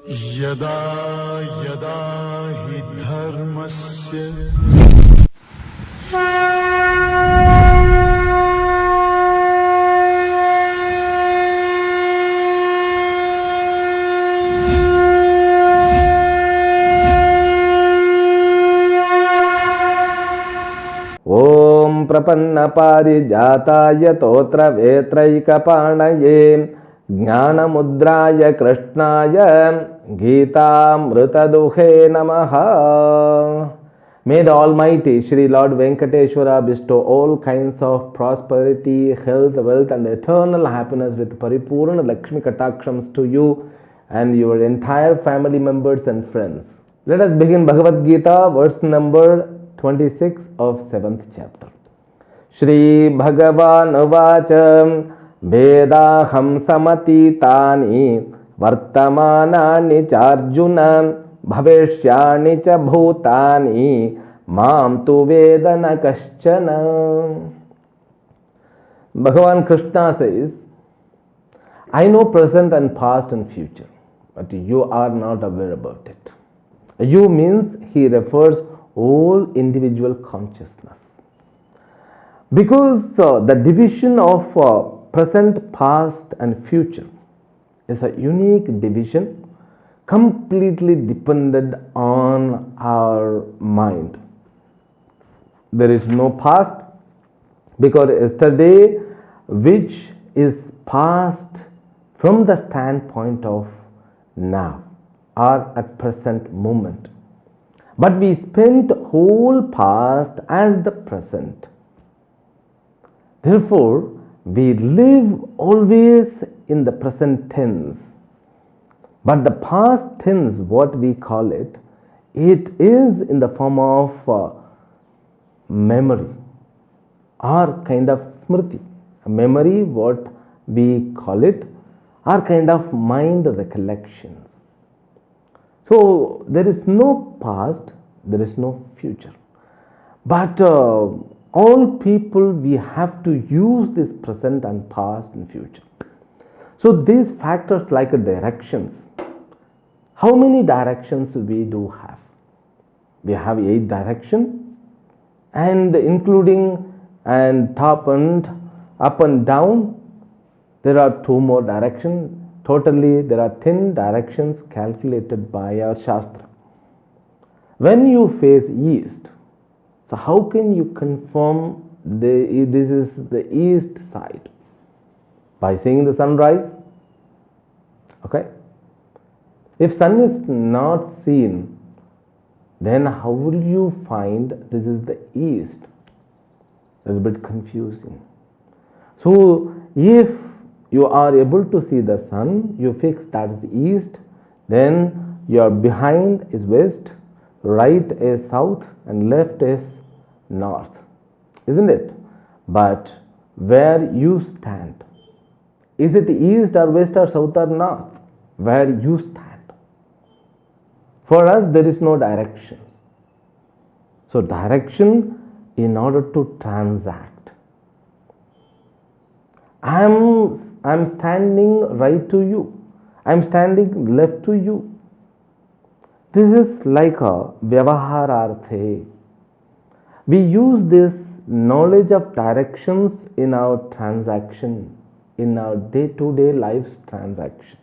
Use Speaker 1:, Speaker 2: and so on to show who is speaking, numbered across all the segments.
Speaker 1: यदा यदा हि धर्मस्य
Speaker 2: ओम प्रपन्नपारिजाताय तोत्रवेत्रैकपाणये ज्ञानमुद्राय कृष्णाय गीतामृतदुहे नमः. May the Almighty Shri Lord Venkateshwara bestow all kinds of prosperity, health, wealth and eternal happiness with Paripurna Lakshmi Katakshams to you and your entire family members and friends. Let us begin Bhagavad Gita, verse number 26 of 7th chapter. Shri Bhagavan Uvacha Vedaham Samatitani Vartamanani Charjuna Bhavishyani cha bhutani Mam tu vedana kaschana. Bhagavan Krishna says, I know present and past and future, but you are not aware about it. You means he refers all individual consciousness. Because the division of present, past and future is a unique division completely dependent on our mind. There is no past because yesterday which is past from the standpoint of now or at present moment. But we spent whole past as the present. Therefore, we live always in the present tense. But the past tense, what we call it, it is in the form of memory or kind of smriti. Memory, what we call it, are kind of mind recollections. So there is no past, there is no future. But all people, we have to use this present and past and future. So these factors like directions. How many directions we do have? We have 8 directions and including and top and up and down, there are 2 more directions. Totally there are 10 directions calculated by our Shastra. When you face east, so how can you confirm this is the east side? By seeing the sunrise. Okay. If sun is not seen, then how will you find this is the east? A little bit confusing. So if you are able to see the sun, you fix that is east, then your behind is west, right is south and left is north, isn't it? But where you stand, is it east or west or south or north? Where you stand. For us, there is no directions. So direction in order to transact. I'm standing right to you. I'm standing left to you. This is like a vyavahararthe. We use this knowledge of directions in our transaction, in our day-to-day life's transaction.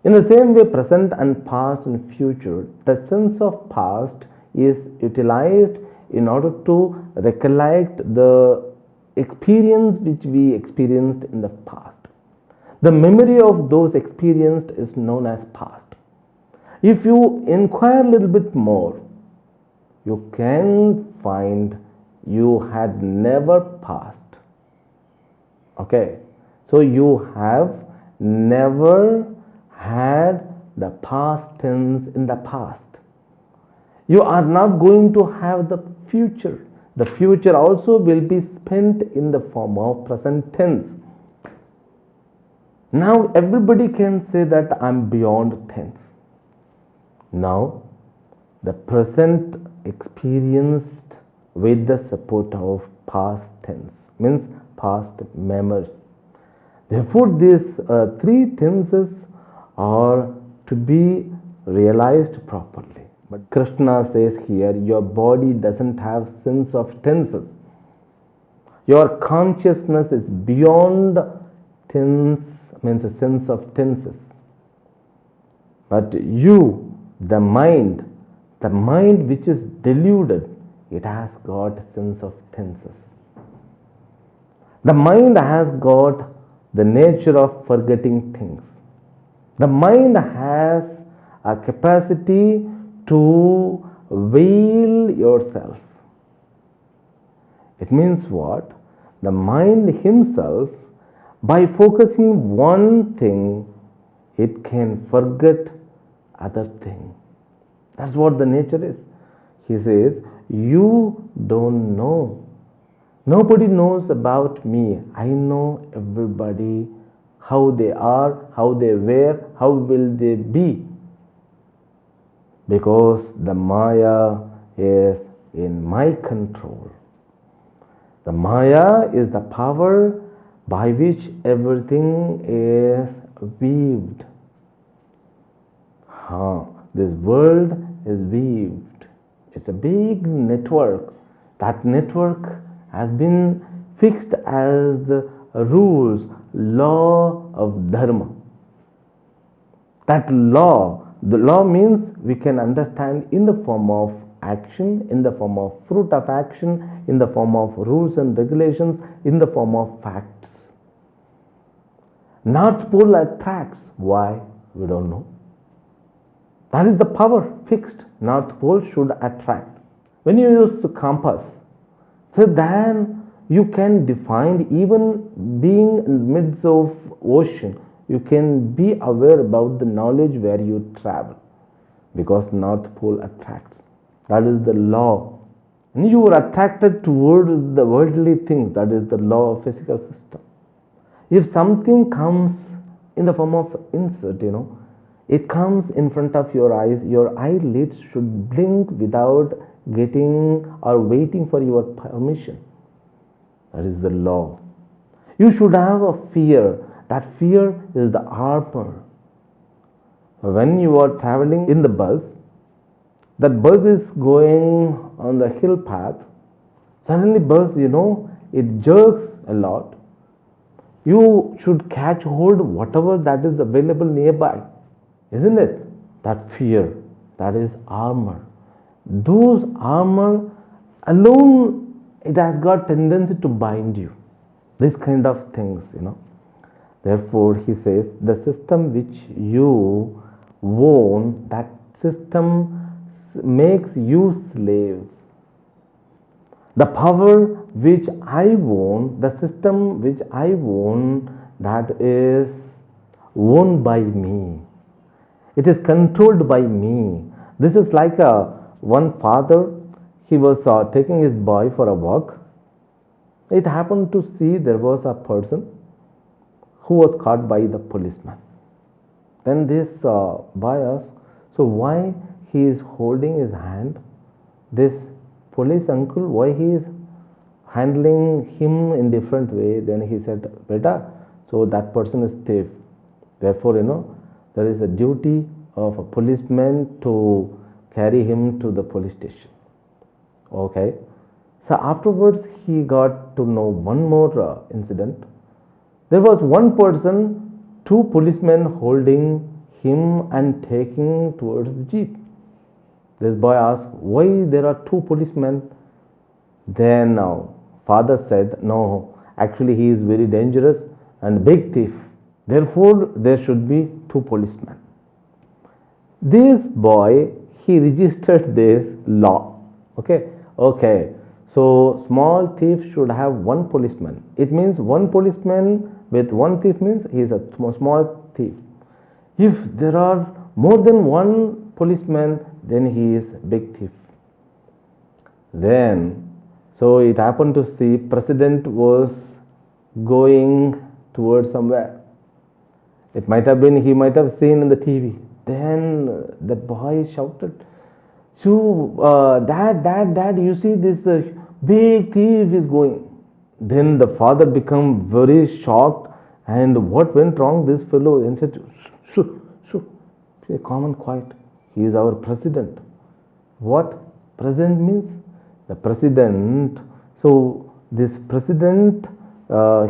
Speaker 2: In the same way, present and past and future, the sense of past is utilized in order to recollect the experience which we experienced in the past. The memory of those experienced is known as past. If you inquire a little bit more, you can find you had never passed. Okay, so you have never had the past tense in the past. You are not going to have the future. The future also will be spent in the form of present tense. Now everybody can say that I'm beyond tense. Now the present experienced with the support of past tense means past memory. Therefore these 3 tenses are to be realized properly. But Krishna says here, your body doesn't have sense of tenses. Your consciousness is beyond tense, means a sense of tenses. But you, the mind which is deluded, it has got a sense of tenses. The mind has got the nature of forgetting things. The mind has a capacity to veil yourself. It means what? The mind himself, by focusing one thing, it can forget other thing. That's what the nature is. He says, you don't know. Nobody knows about me. I know everybody, how they are, how they were, how will they be. Because the Maya is in my control. The Maya is the power by which everything is weaved. This world is weaved. It's a big network. That network has been fixed as the rules, law of dharma. That law, the law means we can understand in the form of action, in the form of fruit of action, in the form of rules and regulations, in the form of facts. North Pole attracts. Why? We don't know. That is the power fixed. North Pole should attract. When you use the compass, so then you can define, even being in the midst of ocean, you can be aware about the knowledge where you travel, because North Pole attracts. That is the law. And you are attracted towards the worldly things. That is the law of physical system. If something comes in the form of insect, it comes in front of your eyes, your eyelids should blink without getting or waiting for your permission. That is the law. You should have a fear. That fear is the armor. When you are traveling in the bus, that bus is going on the hill path. Suddenly bus, it jerks a lot. You should catch hold whatever that is available nearby. Isn't it? That fear, that is armor. Those armor alone, it has got tendency to bind you. This kind of things, Therefore, he says, the system which you own, that system makes you slave. The power which I own, the system which I own, that is owned by me. It is controlled by me. This is like one father, he was taking his boy for a walk. It happened to see there was a person who was caught by the policeman. Then this boy asked, so why he is holding his hand? This police uncle, why he is handling him in different way? Then he said, beta, so that person is thief. Therefore, there is a duty of a policeman to carry him to the police station. Okay. So afterwards, he got to know one more incident. There was one person, two policemen holding him and taking towards the jeep. This boy asked, why there are two policemen? Then father said, no, actually he is very dangerous and big thief. Therefore, there should be two policemen. This boy, he registered this law. Okay. So small thief should have one policeman. It means one policeman with one thief means he is a small thief. If there are more than one policeman, then he is big thief. Then, so it happened to see president was going towards somewhere. It might have been, he might have seen in the TV. Then that boy shouted, so dad, you see this big thief is going. Then the father became very shocked, and what went wrong? This fellow and said, shoo, calm and quiet. He is our president. What president means? The president. So this president,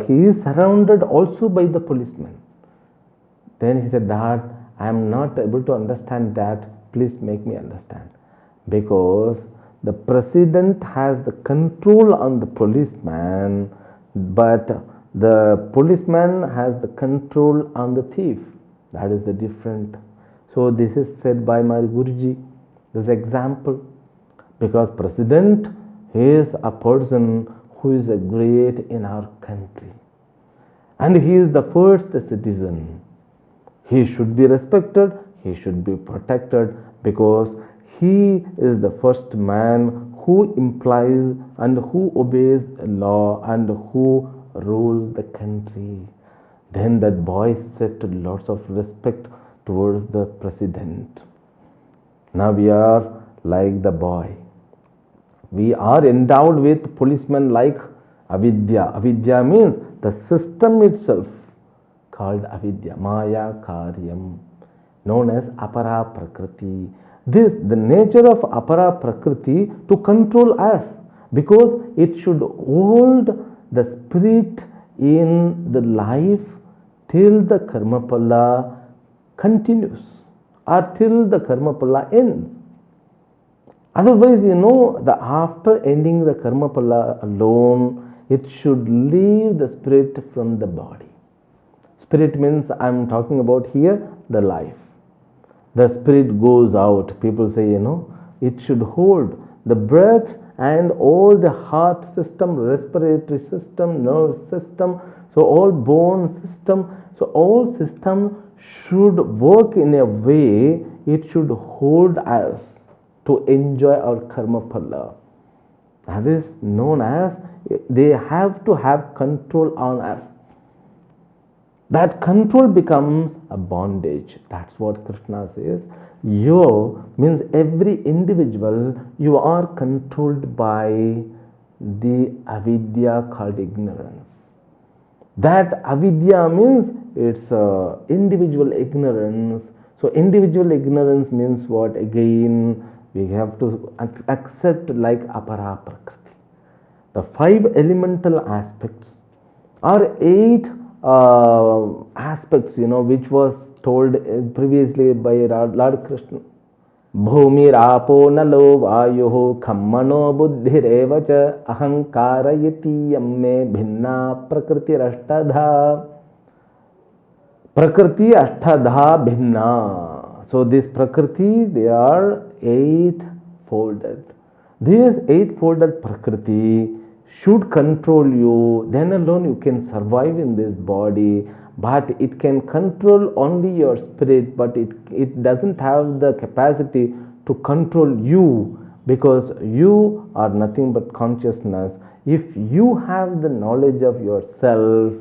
Speaker 2: he is surrounded also by the policemen. Then he said, Dad, I am not able to understand that. Please make me understand. Because the president has the control on the policeman, but the policeman has the control on the thief. That is the difference. So this is said by my Guruji, this example. Because president is a person who is a great in our country. And he is the first citizen. He should be respected, he should be protected, because he is the first man who implies and who obeys the law and who rules the country. Then that boy set lots of respect towards the president. Now we are like the boy. We are endowed with policemen like avidya. Avidya means the system itself, called avidya, maya karyam, known as apara prakriti. This, the nature of apara prakriti, to control us, because it should hold the spirit in the life till the karmapala continues, or till the karmapala ends. Otherwise, the after ending the karmapala alone, it should leave the spirit from the body. Spirit means, I am talking about here the life. The spirit goes out. People say, it should hold the breath and all the heart system, respiratory system, nerve system, so all bone system, so all system should work in a way it should hold us to enjoy our karma phala. That is known as, they have to have control on us. That control becomes a bondage. That's what Krishna says. You means every individual, you are controlled by the avidya called ignorance. That avidya means it's individual ignorance. So individual ignorance means what? Again, we have to accept like apara prakriti. The 5 elemental aspects are 8 aspects, which was told previously by Lord Krishna. Bhumi rapo nalo vayoho kammano buddhireva cha ahankara yati yamme bhinna prakriti ashtadha. Prakriti ashtadha bhinna. So this prakriti, they are 8-folded. This 8-folded prakriti should control you, then alone you can survive in this body. But it can control only your spirit, but it doesn't have the capacity to control you, because you are nothing but consciousness. If you have the knowledge of yourself,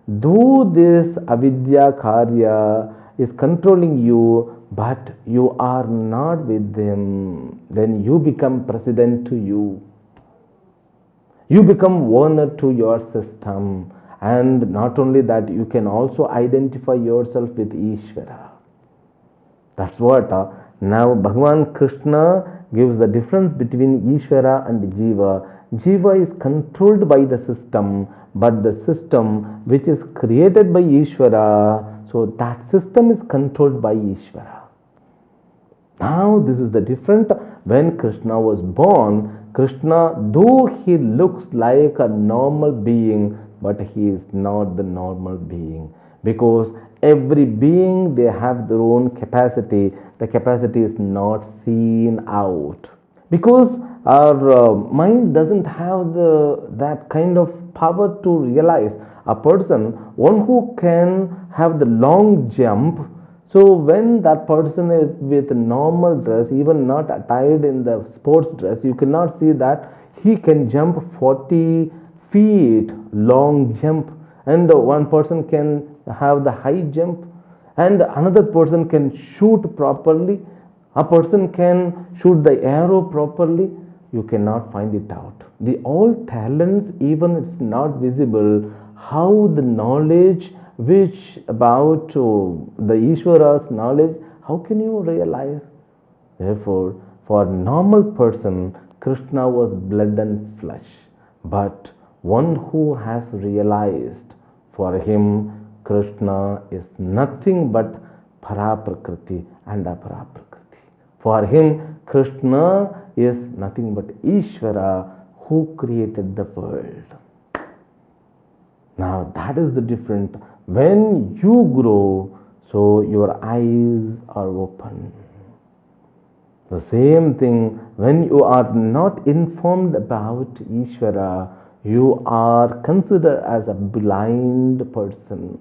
Speaker 2: though this avidya karya is controlling you, but you are not with them, then you become president to you. You become owner to your system. And not only that, you can also identify yourself with Ishvara. That's what now Bhagavan Krishna gives the difference between Ishvara and Jiva. Jiva is controlled by the system, but the system which is created by Ishvara, so that system is controlled by Ishvara. Now this is the difference. When Krishna was born, Krishna, though he looks like a normal being, but he is not the normal being, because every being, they have their own capacity. The capacity is not seen out, because our mind doesn't have that kind of power to realize. A person, one who can have the long jump, so when that person is with normal dress, even not attired in the sports dress, you cannot see that he can jump 40 feet long jump, and one person can have the high jump, and another person can shoot properly, a person can shoot the arrow properly. You cannot find it out. The all talents, even it's not visible, how the knowledge which about the Ishvara's knowledge, how can you realize? Therefore, for a normal person, Krishna was blood and flesh. But one who has realized, for him, Krishna is nothing but Paraprakriti and Aparaprakriti. For him, Krishna is nothing but Ishvara who created the world. Now that is the difference. When you grow, so your eyes are open. The same thing, when you are not informed about Ishvara, you are considered as a blind person.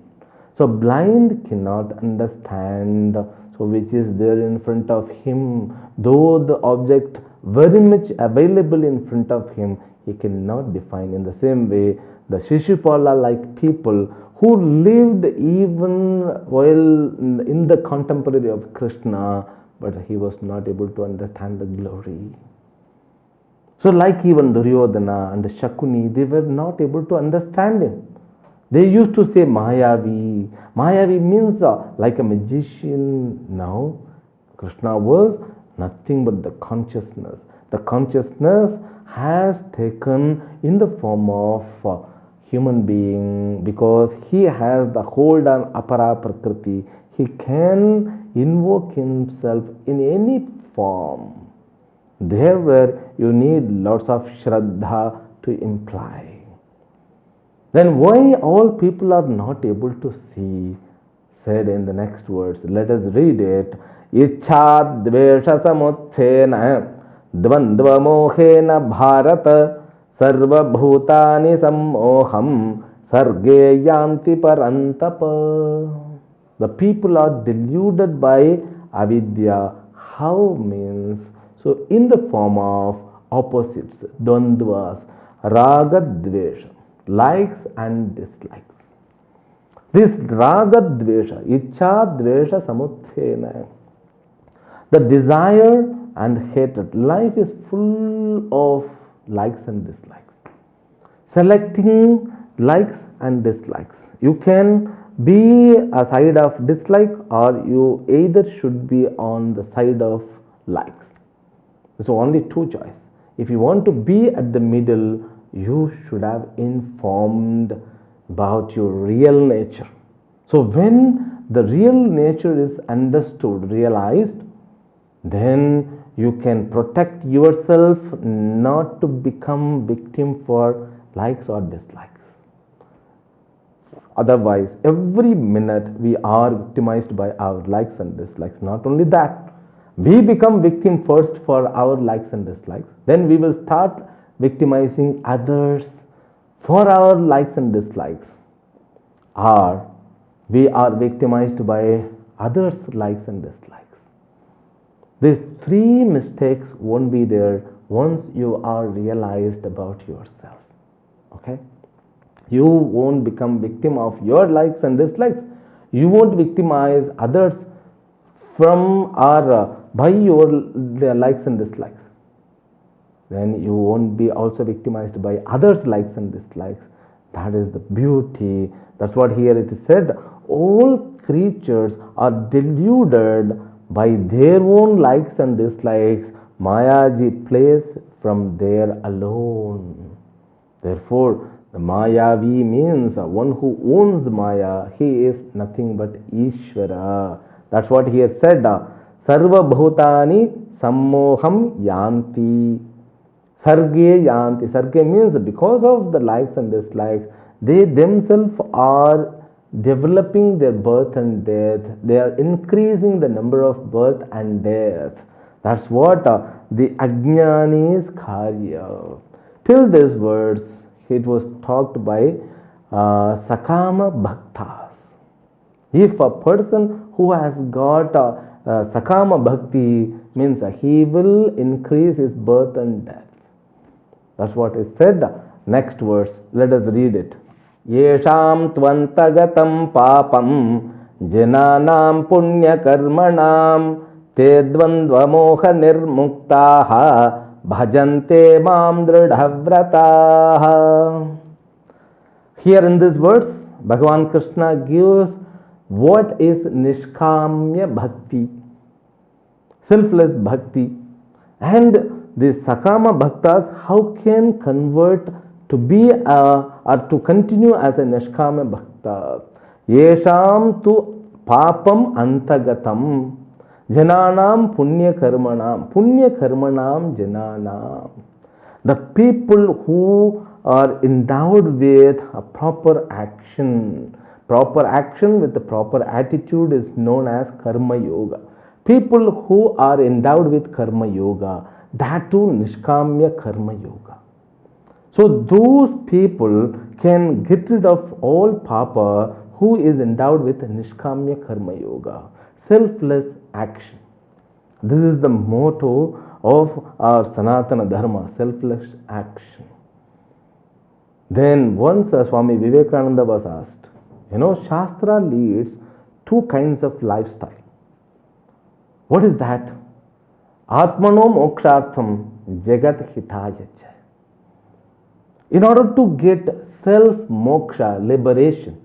Speaker 2: So blind cannot understand so which is there in front of him. Though the object very much available in front of him, he cannot define. In the same way, the Shishupala like people who lived even while in the contemporary of Krishna, but he was not able to understand the glory. So like even Duryodhana and Shakuni, they were not able to understand him. They used to say Mayavi. Mayavi means like a magician. Now, Krishna was nothing but the consciousness. The consciousness has taken in the form of human being because he has the hold on Apara Prakriti. He can invoke himself in any form. There where you need lots of Shraddha to imply. Then why all people are not able to see? Said in the next words, let us read it. Ichha dvesha samuthena dvandva mohena bharata sarva bhutani sammoham sarge yanti parantapa. The people are deluded by avidya. How means? So in the form of opposites, dvandvas, raga dvesha, likes and dislikes. This raga dvesha, ichha dvesha samuthena, the desire and hatred. Life is full of likes and dislikes. Selecting likes and dislikes. You can be a side of dislike or you either should be on the side of likes. So only two choices. If you want to be at the middle, you should have informed about your real nature. So when the real nature is understood, realized, then you can protect yourself not to become victim for likes or dislikes. Otherwise, every minute we are victimized by our likes and dislikes. Not only that, we become victim first for our likes and dislikes. Then we will start victimizing others for our likes and dislikes. Or we are victimized by others' likes and dislikes. These three mistakes won't be there once you are realized about yourself. Okay? You won't become victim of your likes and dislikes. You won't victimize others from or by your likes and dislikes. Then you won't be also victimized by others' likes and dislikes. That is the beauty. That's what here it is said. All creatures are deluded by their own likes and dislikes. Mayaji plays from there alone. Therefore, the Mayavi means one who owns Maya. He is nothing but Ishvara. That's what he has said. Sarva bhutani sammoham yanti. Sarge yanti. Sarge means because of the likes and dislikes, they themselves are developing their birth and death. They are increasing the number of birth and death. That's what the Ajnani's Karya. Till these words, it was talked by Sakama Bhaktas. If a person who has got Sakama Bhakti means he will increase his birth and death. That's what is said. Next verse, let us read it. Yesham tvantagatam papam jananam punya karmanam te dvandva moha nirmuktaha bhajante mam dridhavrataha. Here in this verse, Bhagavan Krishna gives what is Nishkamya Bhakti. selfless bhakti. And the Sakama Bhaktas, how can convert to be or to continue as a Nishkama Bhakta? Yesham tu papam antagatam jananam punya karmanam jananam. The people who are endowed with a proper action with the proper attitude is known as karma yoga. People who are endowed with karma yoga, that too nishkamya karma yoga. So those people can get rid of all papa who is endowed with nishkamya karma yoga, selfless action. This is the motto of our Sanatana Dharma, selfless action. Then once Swami Vivekananda was asked, Shastra leads two kinds of lifestyle. What is that? Atmano mokshartham jagat hitayacha. In order to get self moksha, liberation,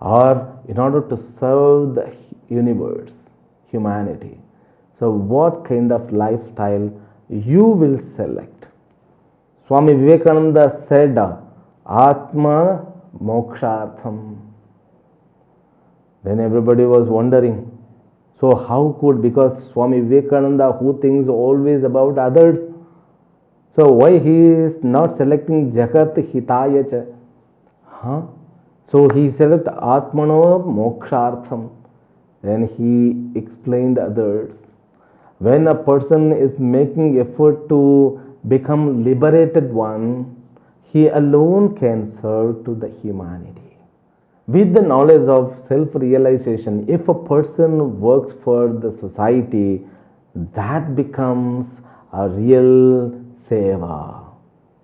Speaker 2: or in order to serve the universe, humanity. So what kind of lifestyle you will select? Swami Vivekananda said, Atma mokshartham. Then everybody was wondering, so how could, because Swami Vivekananda, who thinks always about others, so why he is not selecting Jagat Hitayacha? So he selected Atmano Mokshartham. Then he explained others. When a person is making effort to become liberated one, he alone can serve to the humanity. With the knowledge of self-realization, if a person works for the society, that becomes a real seva.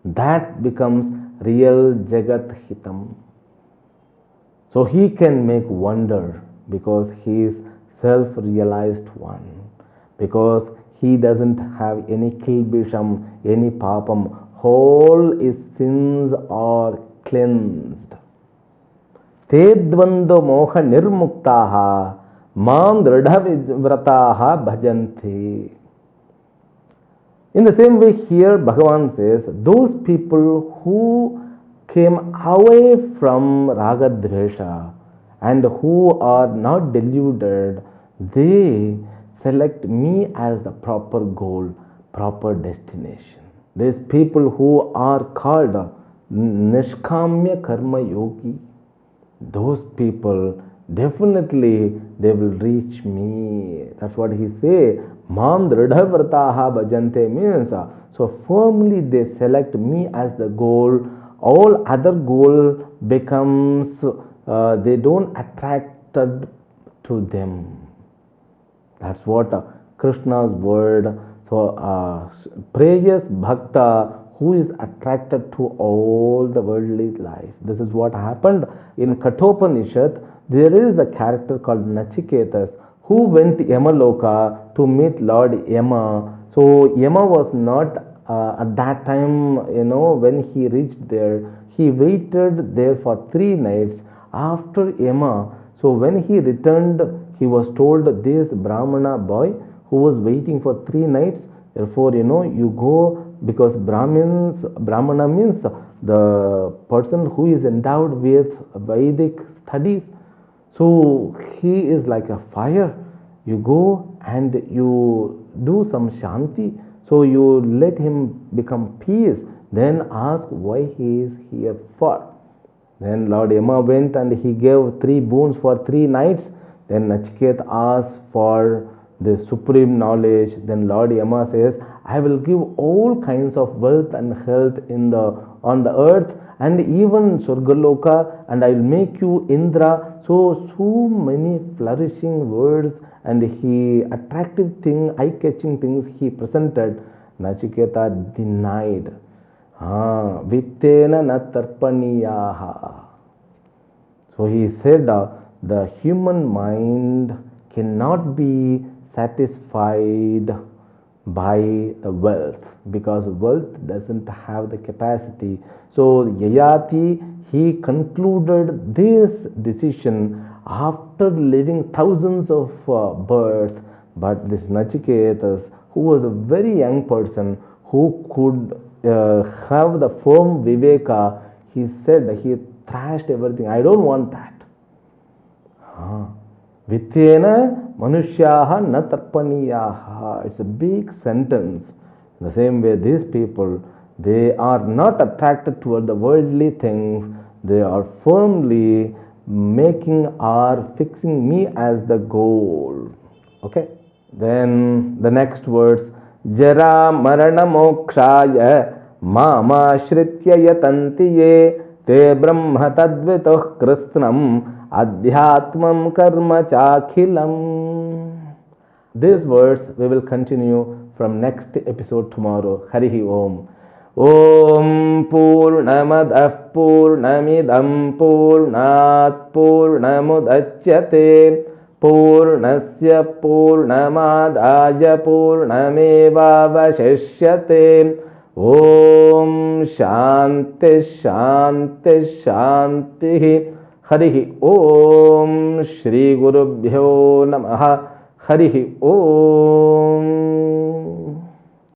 Speaker 2: That becomes real Jagat Hitam. So he can make wonder because he is self-realized one. Because he doesn't have any kilbisham, any papam. All his sins are cleansed. Tedvando moha nirmuktaha mam dridhavrataha bhajanti. In the same way here Bhagavan says, those people who came away from raga dvesha and who are not deluded, they select me as the proper goal, proper destination. These people who are called Nishkamya Karma Yogi, those people definitely they will reach me. That's what he say. Mam dridhavrataha bhajante means so firmly they select me as the goal. All other goal becomes they don't attracted to them. That's what Krishna's word. So prayers bhakta who is attracted to all the worldly life. This is what happened in Kathopanishad. There is a character called Nachiketas who went to Yamaloka to meet Lord Yama. So Yama was not at that time, when he reached there, he waited there for 3 nights after Yama. So when he returned, he was told, this Brahmana boy who was waiting for 3 nights, therefore, you go, because Brahmana means the person who is endowed with Vedic studies. So he is like a fire. You go and you do some shanti. So you let him become peace. Then ask why he is here for. Then Lord Yama went and he gave 3 boons for 3 nights. Then Nachiket asked for the supreme knowledge. Then Lord Yama says, I will give all kinds of wealth and health on the earth and even Surgaloka, and I will make you Indra. So many flourishing words and attractive thing, eye-catching things he presented. Nachiketa denied. Vittena na tarpaniyaha. So he said the human mind cannot be satisfied by the wealth, because wealth doesn't have the capacity. So Yayati, he concluded this decision after living thousands of births, But this Nachiketas, who was a very young person who could have the firm Viveka, he said, he thrashed everything. I don't want that. Vityena Manushyaha na tarpaniyaha. It's a big sentence. In the same way, these people, they are not attracted toward the worldly things. They are firmly making or fixing me as the goal. Okay. Then the next words, Jara Marana Mokshaya Mama Shritya Yatanti Ye Te Brahma Tadvitoh Krishnam Adhyatmam Karma Chakhilam. These words we will continue from next episode tomorrow. Harihi Om. Om Purnamadah Purnamidam Purnat Purnamudachyate Purnasya Purnamadaya Purnamevavashishyate. Om Shanti Shanti Shanti. Harihi Om. Shri Gurubhyo Namaha. Harihi Om.